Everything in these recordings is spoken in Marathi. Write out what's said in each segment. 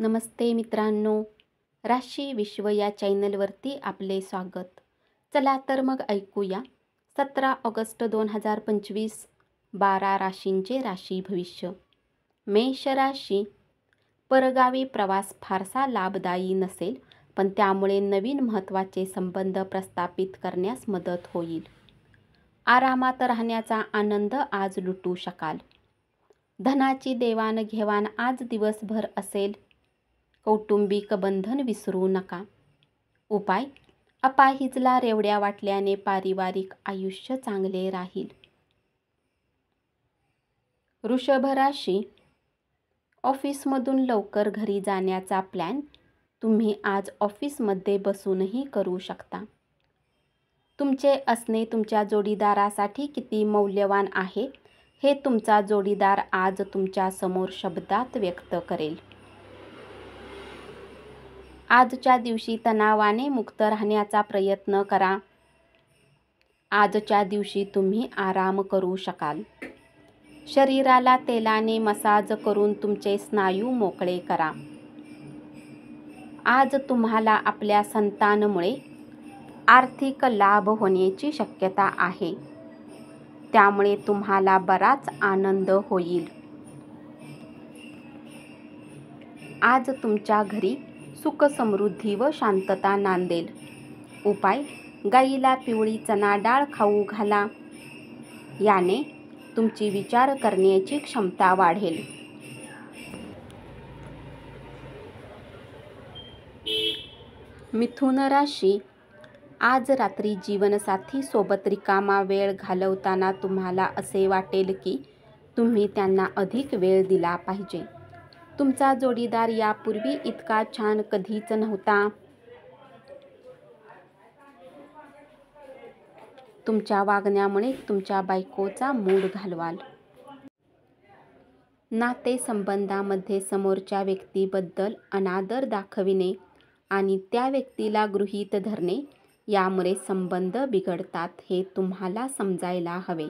नमस्ते मित्रांनो, राशी विश्व या चॅनलवरती आपले स्वागत. चला तर मग ऐकूया 17 ऑगस्ट 2025 12 राशींचे राशी भविष्य. मेष राशी. परगावी प्रवास फारसा लाभदायी नसेल, पण त्यामुळे नवीन महत्त्वाचे संबंध प्रस्थापित करण्यास मदत होईल. आरामात राहण्याचा आनंद आज लुटू शकाल. धनाची देवाणघेवाण आज दिवसभर असेल. कौटुंबिक बंधन विसरू नका. उपाय: अपाहिजला रेवड्या वाटल्याने पारिवारिक आयुष्य चांगले राहील. वृषभ राशी. ऑफिसमधून लवकर घरी जाण्याचा प्लॅन तुम्ही आज ऑफिसमध्ये बसूनही करू शकता. तुमचे असणे तुमच्या जोडीदारासाठी किती मौल्यवान आहे हे तुमचा जोडीदार आज तुमच्या समोर शब्दात व्यक्त करेल. आजच्या दिवशी तणावाने मुक्त राहण्याचा प्रयत्न करा. आजच्या दिवशी तुम्ही आराम करू शकाल. शरीराला तेलाने मसाज करून तुमचे स्नायू मोकळे करा. आज तुम्हाला आपल्या संतानामुळे आर्थिक लाभ होण्याची शक्यता आहे, त्यामुळे तुम्हाला बराच आनंद होईल. आज तुमच्या घरी सुख समृद्धी व शांतता नांदेल. उपाय: गाईला पिवळी चणा डाळ खाऊ घाला. याने तुमची विचार करण्याची क्षमता वाढेल. मिथुन राशी. आज रात्री जीवनसाथी सोबत रिकामा वेळ घालवताना तुम्हाला असे वाटेल की तुम्ही त्यांना अधिक वेळ दिला पाहिजे. तुमचा जोडीदार यापूर्वी इतका छान कधीच नव्हता. तुमच्या वागण्यामुळे तुमच्या बायकोचा मूड घालवाल. नातेसंबंधामध्ये समोरच्या व्यक्तीबद्दल अनादर दाखविणे आणि त्या व्यक्तीला गृहीत धरणे यामुळे संबंध बिघडतात हे तुम्हाला समजायला हवे.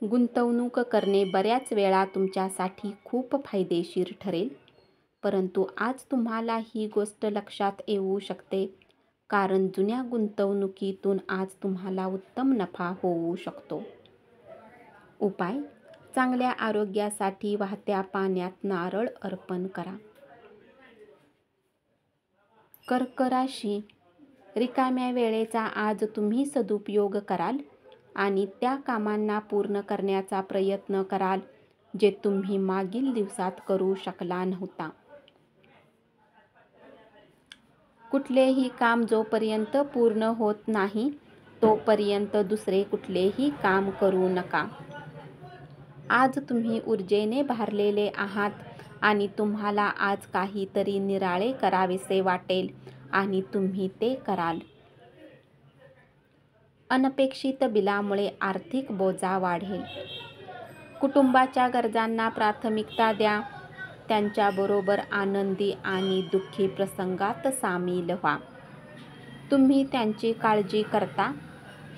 गुंतवणूक करणे बऱ्याच वेळा तुमच्यासाठी खूप फायदेशीर ठरेल, परंतु आज तुम्हाला ही गोष्ट लक्षात येऊ शकते, कारण जुन्या गुंतवणुकीतून आज तुम्हाला उत्तम नफा होऊ शकतो. उपाय: चांगल्या आरोग्यासाठी वाहत्या पाण्यात नारळ अर्पण करा. कर्क राशी. रिकाम्या वेळेचा आज तुम्ही सदुपयोग कराल आणि त्या कामांना पूर्ण करण्याचा प्रयत्न कराल जे तुम्ही मागील दिवसात करू शकला नव्हता. कुठलेही काम जोपर्यंत पूर्ण होत नाही तोपर्यंत दुसरे कुठलेही काम करू नका. आज तुम्ही ऊर्जेने भारलेले आहात आणि तुम्हाला आज काहीतरी निराळे करावेसे वाटेल आणि तुम्ही ते कराल. अनपेक्षित बिलामुळे आर्थिक बोजा वाढेल. कुटुंबाच्या गरजांना प्राथमिकता द्या. त्यांच्याबरोबर आनंदी आणि दुःखी प्रसंगात सामील व्हा. तुम्ही त्यांची काळजी करता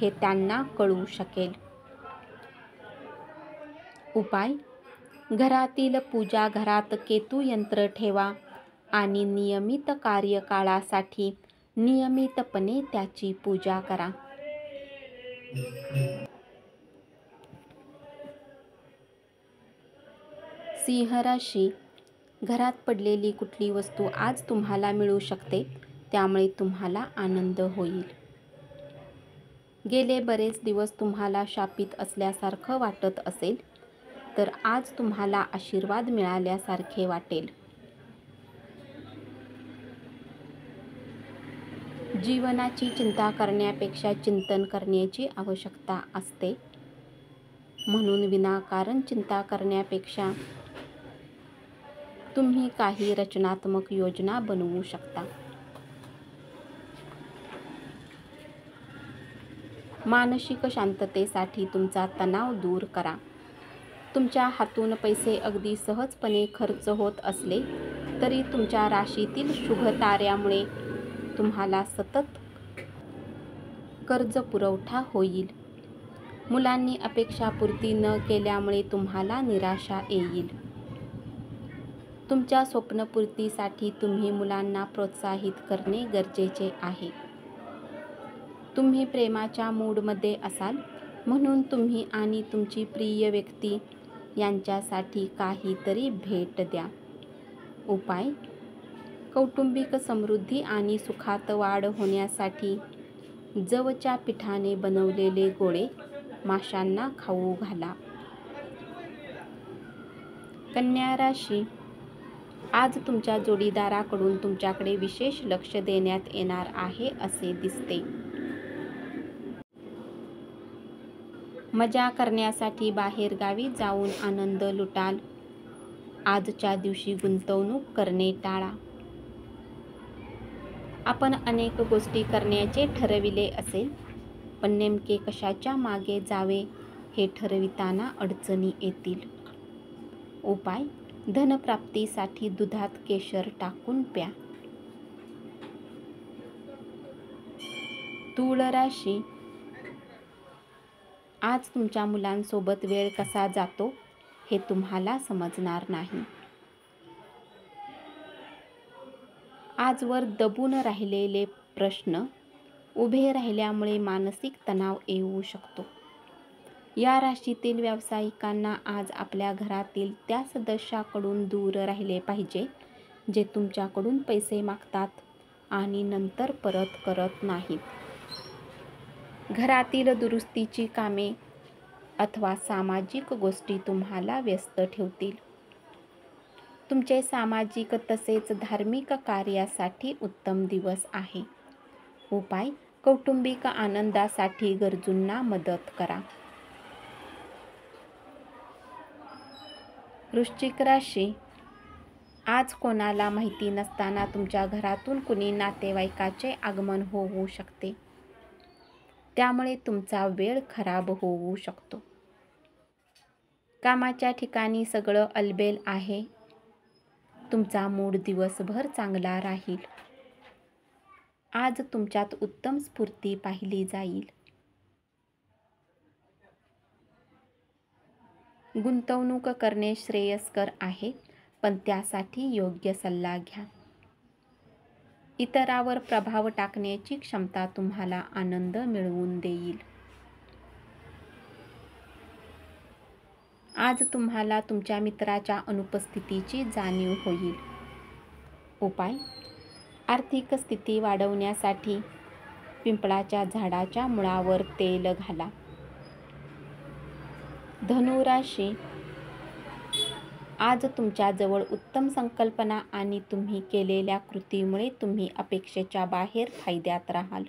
हे त्यांना कळू शकेल. उपाय: घरातील पूजा घरात केतू यंत्र ठेवा आणि नियमित कार्यकाळासाठी नियमितपणे त्याची पूजा करा. सिंह राशी. घरात पडलेली कुठली वस्तू आज तुम्हाला मिळू शकते, त्यामुळे तुम्हाला आनंद होईल. गेले बरेच दिवस तुम्हाला शापित असल्यासारखं वाटत असेल तर आज तुम्हाला आशीर्वाद मिळाल्यासारखे वाटेल. जीवनाची चिंता करण्यापेक्षा चिंतन करण्याची आवश्यकता असते, म्हणून विनाकारण चिंता करण्यापेक्षा तुम्ही काही रचनात्मक योजना बनवू शकता. मानसिक शांततेसाठी तुमचा तणाव दूर करा. तुमच्या हातून पैसे अगदी सहजपणे खर्च होत असले तरी तुमच्या राशीतील शुभ ताऱ्यामुळे तुम्हाला सतत कर्ज पुरवठा होईल. मुलांनी अपेक्षापूर्ती न केल्यामुळे तुम्हाला निराशा येईल. तुमच्या स्वप्नपूर्तीसाठी तुम्ही मुलांना प्रोत्साहित करणे गरजेचे आहे. तुम्ही प्रेमाच्या मूडमध्ये असाल, म्हणून तुम्ही आणि तुमची प्रिय व्यक्ती यांच्यासाठी काहीतरी भेट द्या. उपाय: कौटुंबिक समृद्धी आणि सुखात वाढ होण्यासाठी जवच्या पिठाने बनवलेले गोळे माशांना खाऊ घाला. कन्या राशी, आज तुमच्या जोडीदाराकडून तुमच्याकडे विशेष लक्ष देण्यात येणार आहे असे दिसते. मजा करण्यासाठी बाहेरगावी जाऊन आनंद लुटाल. आजच्या दिवशी गुंतवणूक करणे टाळा. आपण अनेक गोष्टी करण्याचे ठरविले असेल, पण नेमके कशाच्या मागे जावे हे ठरविताना अडचणी येतील. उपाय: धनप्राप्तीसाठी दुधात केशर टाकून प्या. तूळ राशी, आज तुमच्या मुलांसोबत वेळ कसा जातो हे तुम्हाला समजणार नाही. आजवर दबून राहिलेले प्रश्न उभे राहिल्यामुळे मानसिक तणाव येऊ शकतो. या राशीतील व्यावसायिकांना आज आपल्या घरातील त्या सदस्याकडून दूर राहिले पाहिजे जे तुमच्याकडून पैसे मागतात आणि नंतर परत करत नाहीत. घरातील दुरुस्तीची कामे अथवा सामाजिक गोष्टी तुम्हाला व्यस्त ठेवतील. तुमचे सामाजिक तसेच धार्मिक कार्यासाठी उत्तम दिवस आहे. उपाय: कौटुंबिक आनंदासाठी गरजूंना मदत करा. वृश्चिक राशी, आज कोणाला माहिती नसताना तुमच्या घरातून कुणी नातेवाईकाचे आगमन होऊ शकते. त्यामुळे तुमचा वेळ खराब होऊ शकतो. कामाच्या ठिकाणी सगळं अलबेल आहे. तुमचा मूड दिवसभर चांगला राहील. आज तुमच्यात उत्तम स्फूर्ती पाहिली जाईल. गुंतवणूक करणे श्रेयस्कर आहे, पण त्यासाठी योग्य सल्ला घ्या. इतरांवर प्रभाव टाकण्याची क्षमता तुम्हाला आनंद मिळवून देईल. आज तुम्हाला तुमच्या मित्राच्या अनुपस्थितीची जाणीव होईल. उपाय: आर्थिक स्थिती वाढवण्यासाठी पिंपळाच्या झाडाच्या मुळावर तेल घाला. धनु राशी, आज तुमच्याजवळ उत्तम संकल्पना आणि तुम्ही केलेल्या कृतीमुळे तुम्ही अपेक्षेच्या बाहेर फायद्यात राहाल.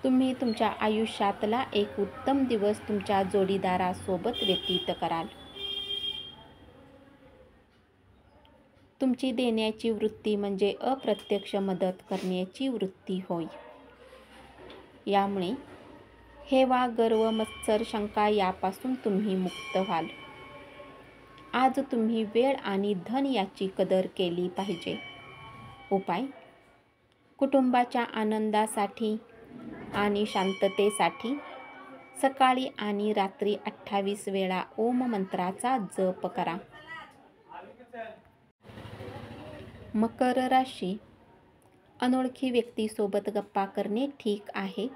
तुम्ही तुमच्या आयुष्यातला एक उत्तम दिवस तुमच्या जोडीदारासोबत व्यतीत कराल. तुमची देण्याची वृत्ती म्हणजे अप्रत्यक्ष मदत करण्याची वृत्ती होय. यामुळे हेवा, गर्व, मत्सर, शंका यापासून तुम्ही मुक्त व्हाल. आज तुम्ही वेळ आणि धन याची कदर केली पाहिजे. उपाय: कुटुंबाच्या आनंदासाठी आणि शांततेसाठी सकाळी आणि रात्री 28 वेळा ओम मंत्राचा जप करा. मकर राशी, अनोळखी व्यक्तीसोबत गप्पा करणे ठीक आहे,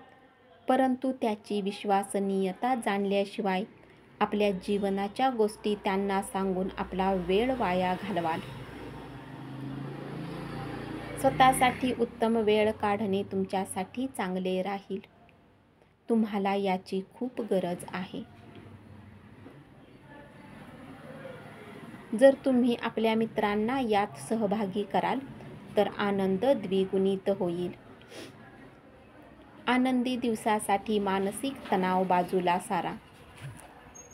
परंतु त्याची विश्वसनीयता जाणल्याशिवाय आपल्या जीवनाच्या गोष्टी त्यांना सांगून आपला वेळ वाया घालवाल. स्वतःसाठी उत्तम वेळ काढणे तुमच्यासाठी चांगले राहील. तुम्हाला याची खूप गरज आहे. जर तुम्ही आपल्या मित्रांना यात सहभागी कराल तर आनंद द्विगुणित होईल. आनंदी दिवसासाठी मानसिक तणाव बाजूला सारा.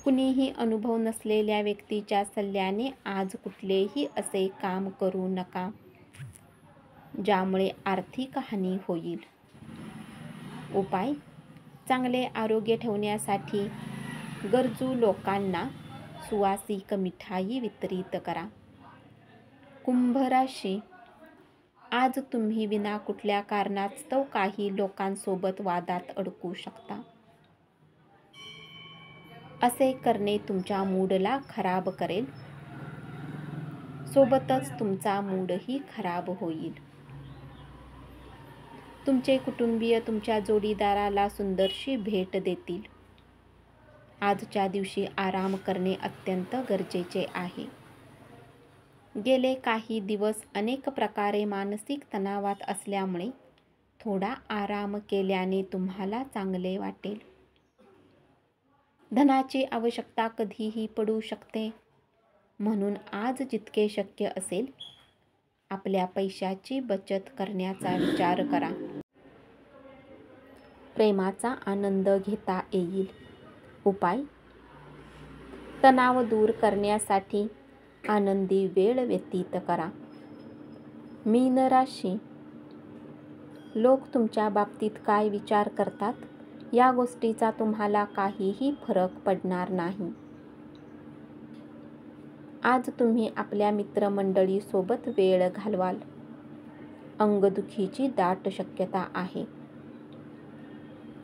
कुणीही अनुभव नसलेल्या व्यक्तीच्या सल्ल्याने आज कुठलेही असे काम करू नका ज्यामुळे आर्थिक हानी होईल. उपाय: चांगले आरोग्य ठेवण्यासाठी गरजू लोकांना सुवासिक मिठाई वितरित करा. कुंभ राशी, आज तुम्ही विना कुठल्या कारणास्तव काही लोकांसोबत वादात अडकू शकता. असे करणे तुमच्या मूडला खराब करेल, सोबतच तुमचा मूडही खराब होईल. तुमचे कुटुंबीय तुमच्या जोडीदाराला सुंदरशी भेट देतील. आजच्या दिवशी आराम करणे अत्यंत गरजेचे आहे. गेले काही दिवस अनेक प्रकारे मानसिक तणावात असल्यामुळे थोडा आराम केल्याने तुम्हाला चांगले वाटेल. धनाची आवश्यकता कधीही पडू शकते, म्हणून आज जितके शक्य असेल आपल्या पैशाची बचत करण्याचा विचार करा. प्रेमाचा आनंद घेता येईल. उपाय: तणाव दूर करण्यासाठी आनंदी वेळ व्यतीत करा. मीन राशी: लोक तुमच्या बाबतीत काय विचार करतात या गोष्टीचा तुम्हाला काहीही फरक पडणार नाही. आज तुम्ही आपल्या मित्रमंडळीसोबत वेळ घालवाल. अंगदुखीची दाट शक्यता आहे.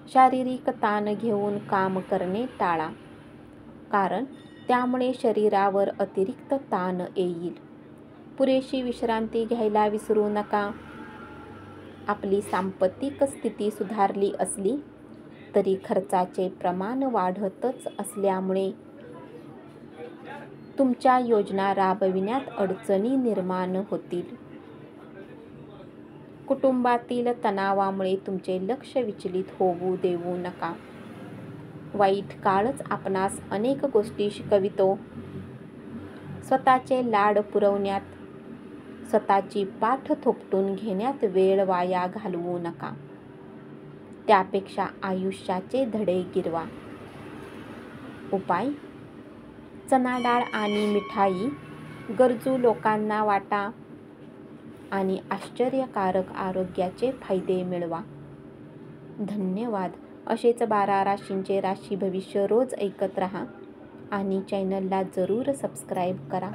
शारीरिक ताण घेऊन काम करणे टाळा, कारण त्यामुळे शरीरावर अतिरिक्त ताण येईल. पुरेशी विश्रांती घ्यायला विसरू नका. आपली सांपत्तिक स्थिती सुधारली असली तरी खर्चाचे प्रमाण वाढतच असल्यामुळे तुमच्या योजना राबविण्यात अडचणी निर्माण होतील. कुटुंबातील तणावामुळे तुमचे लक्ष विचलित होऊ देऊ नका. वाईट काळच आपणास अनेक गोष्टी शिकवितो. स्वतःचे लाड पुरवण्यात, स्वतःची पाठ थोपटून घेण्यात वेळ वाया घालवू नका. त्यापेक्षा आयुष्याचे धडे गिरवा. उपाय: चणा डाळ आणि मिठाई गरजू लोकांना वाटा आणि आश्चर्यकारक आरोग्याचे फायदे मिळवा. धन्यवाद. असेच 12 राशींचे राशी भविष्य रोज ऐकत रहा आणि चॅनलला जरूर सबस्क्राईब करा.